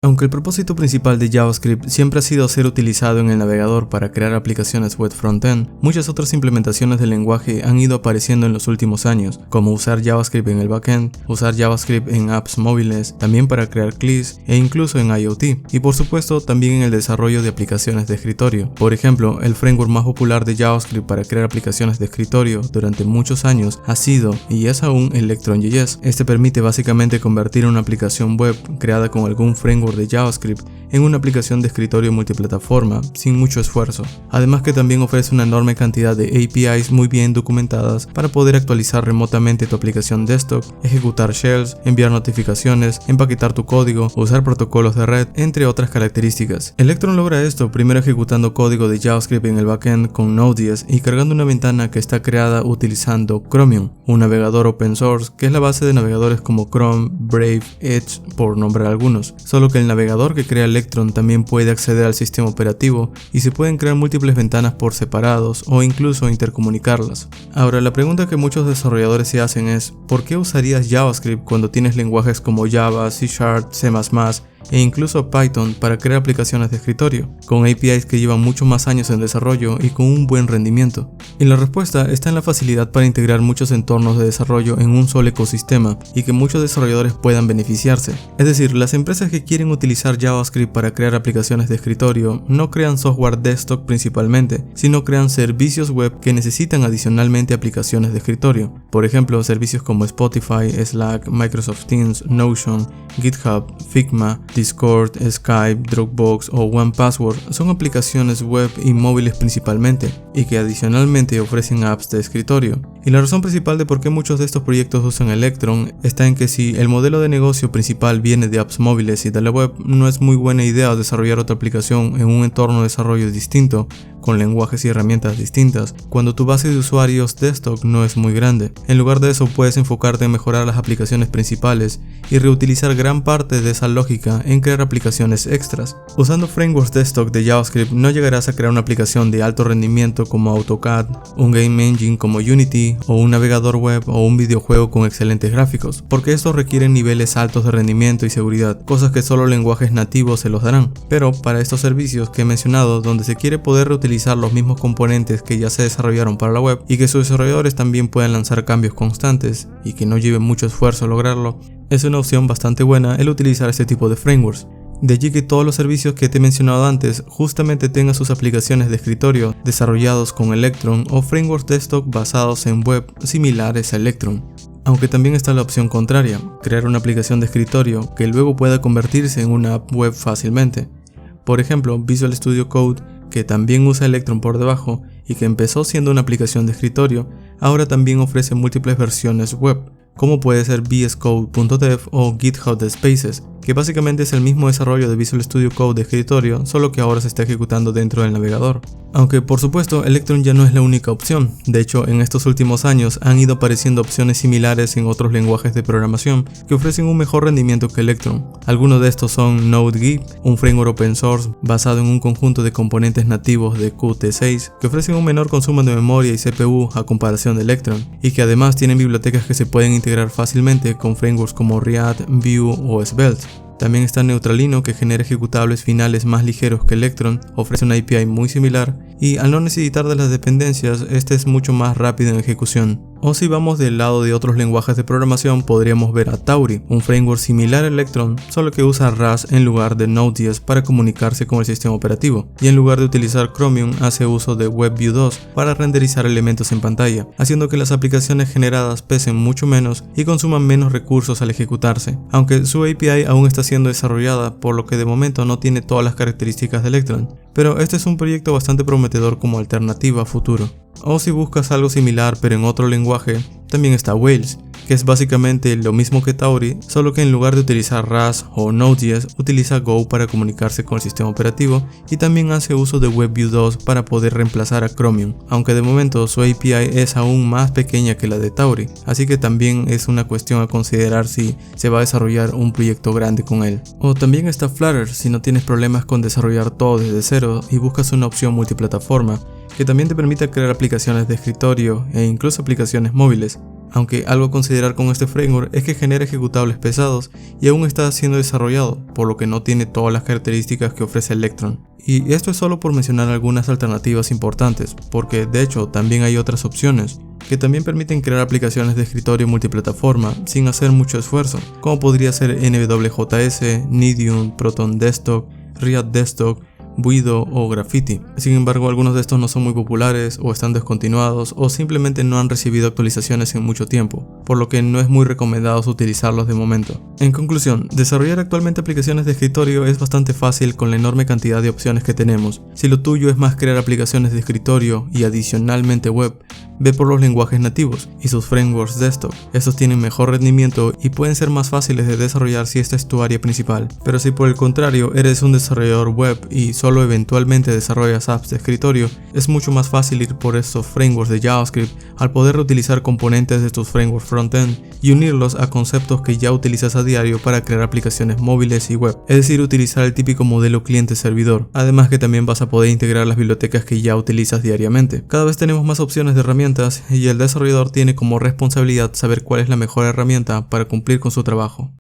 Aunque el propósito principal de JavaScript siempre ha sido ser utilizado en el navegador para crear aplicaciones web frontend, muchas otras implementaciones del lenguaje han ido apareciendo en los últimos años, como usar JavaScript en el backend, usar JavaScript en apps móviles, también para crear CLIs e incluso en IoT, y por supuesto también en el desarrollo de aplicaciones de escritorio. Por ejemplo, el framework más popular de JavaScript para crear aplicaciones de escritorio durante muchos años ha sido y es aún Electron.js. Este permite básicamente convertir una aplicación web creada con algún framework de JavaScript en una aplicación de escritorio multiplataforma sin mucho esfuerzo. Además que también ofrece una enorme cantidad de APIs muy bien documentadas para poder actualizar remotamente tu aplicación desktop, ejecutar shells, enviar notificaciones, empaquetar tu código, usar protocolos de red, entre otras características. Electron logra esto primero ejecutando código de JavaScript en el backend con Node.js y cargando una ventana que está creada utilizando Chromium, un navegador open source que es la base de navegadores como Chrome, Brave, Edge, por nombrar algunos, solo que el navegador que crea Electron también puede acceder al sistema operativo y se pueden crear múltiples ventanas por separados o incluso intercomunicarlas. Ahora, la pregunta que muchos desarrolladores se hacen es ¿por qué usarías JavaScript cuando tienes lenguajes como Java, C#, C++ e incluso Python para crear aplicaciones de escritorio, con APIs que llevan muchos más años en desarrollo y con un buen rendimiento? Y la respuesta está en la facilidad para integrar muchos entornos de desarrollo en un solo ecosistema y que muchos desarrolladores puedan beneficiarse. Es decir, las empresas que quieren utilizar JavaScript para crear aplicaciones de escritorio no crean software desktop principalmente, sino crean servicios web que necesitan adicionalmente aplicaciones de escritorio. Por ejemplo, servicios como Spotify, Slack, Microsoft Teams, Notion, GitHub, Figma, Discord, Skype, Dropbox o 1Password son aplicaciones web y móviles principalmente, y que adicionalmente ofrecen apps de escritorio. Y la razón principal de por qué muchos de estos proyectos usan Electron está en que si el modelo de negocio principal viene de apps móviles y de la web, no es muy buena idea desarrollar otra aplicación en un entorno de desarrollo distinto, con lenguajes y herramientas distintas, cuando tu base de usuarios desktop no es muy grande. En lugar de eso, puedes enfocarte en mejorar las aplicaciones principales y reutilizar gran parte de esa lógica en crear aplicaciones extras. Usando frameworks desktop de JavaScript no llegarás a crear una aplicación de alto rendimiento como AutoCAD, un game engine como Unity o un navegador web o un videojuego con excelentes gráficos, porque estos requieren niveles altos de rendimiento y seguridad, cosas que solo lenguajes nativos se los darán. Pero para estos servicios que he mencionado, donde se quiere poder reutilizar los mismos componentes que ya se desarrollaron para la web y que sus desarrolladores también puedan lanzar cambios constantes y que no lleve mucho esfuerzo lograrlo, es una opción bastante buena el utilizar este tipo de frameworks. De allí que todos los servicios que te he mencionado antes justamente tengan sus aplicaciones de escritorio desarrollados con Electron o frameworks desktop basados en web similares a Electron. Aunque también está la opción contraria, crear una aplicación de escritorio que luego pueda convertirse en una app web fácilmente. Por ejemplo, Visual Studio Code, que también usa Electron por debajo y que empezó siendo una aplicación de escritorio, ahora también ofrece múltiples versiones web, como puede ser VSCode.dev o GitHub Spaces, que básicamente es el mismo desarrollo de Visual Studio Code de escritorio, solo que ahora se está ejecutando dentro del navegador. Aunque por supuesto Electron ya no es la única opción. De hecho, en estos últimos años han ido apareciendo opciones similares en otros lenguajes de programación que ofrecen un mejor rendimiento que Electron. Algunos de estos son Node.js, un framework open source basado en un conjunto de componentes nativos de Qt6 que ofrecen un menor consumo de memoria y CPU a comparación de Electron, y que además tienen bibliotecas que se pueden integrar fácilmente con frameworks como React, Vue o Svelte. También está Neutralino, que genera ejecutables finales más ligeros que Electron, ofrece una API muy similar y al no necesitar de las dependencias, este es mucho más rápido en ejecución. O si vamos del lado de otros lenguajes de programación, podríamos ver a Tauri, un framework similar a Electron, solo que usa Rust en lugar de Node.js para comunicarse con el sistema operativo, y en lugar de utilizar Chromium hace uso de WebView 2 para renderizar elementos en pantalla, haciendo que las aplicaciones generadas pesen mucho menos y consuman menos recursos al ejecutarse, aunque su API aún está siendo desarrollada, por lo que de momento no tiene todas las características de Electron, pero este es un proyecto bastante prometedor como alternativa a futuro. O si buscas algo similar pero en otro lenguaje, también está Wales, que es básicamente lo mismo que Tauri, solo que en lugar de utilizar Rust o Node.js, utiliza Go para comunicarse con el sistema operativo y también hace uso de WebView 2 para poder reemplazar a Chromium, aunque de momento su API es aún más pequeña que la de Tauri, así que también es una cuestión a considerar si se va a desarrollar un proyecto grande con él. O también está Flutter, si no tienes problemas con desarrollar todo desde cero y buscas una opción multiplataforma, que también te permite crear aplicaciones de escritorio e incluso aplicaciones móviles. Aunque algo a considerar con este framework es que genera ejecutables pesados y aún está siendo desarrollado, por lo que no tiene todas las características que ofrece Electron. Y esto es solo por mencionar algunas alternativas importantes, porque de hecho también hay otras opciones que también permiten crear aplicaciones de escritorio multiplataforma sin hacer mucho esfuerzo, como podría ser NWJS, Nidium, Proton Desktop, React Desktop, Buido o Graffiti. Sin embargo, algunos de estos no son muy populares o están descontinuados o simplemente no han recibido actualizaciones en mucho tiempo, por lo que no es muy recomendado utilizarlos de momento. En conclusión, desarrollar actualmente aplicaciones de escritorio es bastante fácil con la enorme cantidad de opciones que tenemos. Si lo tuyo es más crear aplicaciones de escritorio y adicionalmente web, ve por los lenguajes nativos y sus frameworks desktop. Estos tienen mejor rendimiento y pueden ser más fáciles de desarrollar si esta es tu área principal. Pero si por el contrario eres un desarrollador web y solo eventualmente desarrollas apps de escritorio, es mucho más fácil ir por estos frameworks de JavaScript al poder reutilizar componentes de tus frameworks frontend y unirlos a conceptos que ya utilizas a diario para crear aplicaciones móviles y web, es decir, utilizar el típico modelo cliente-servidor. Además que también vas a poder integrar las bibliotecas que ya utilizas diariamente. Cada vez tenemos más opciones de herramientas y el desarrollador tiene como responsabilidad saber cuál es la mejor herramienta para cumplir con su trabajo.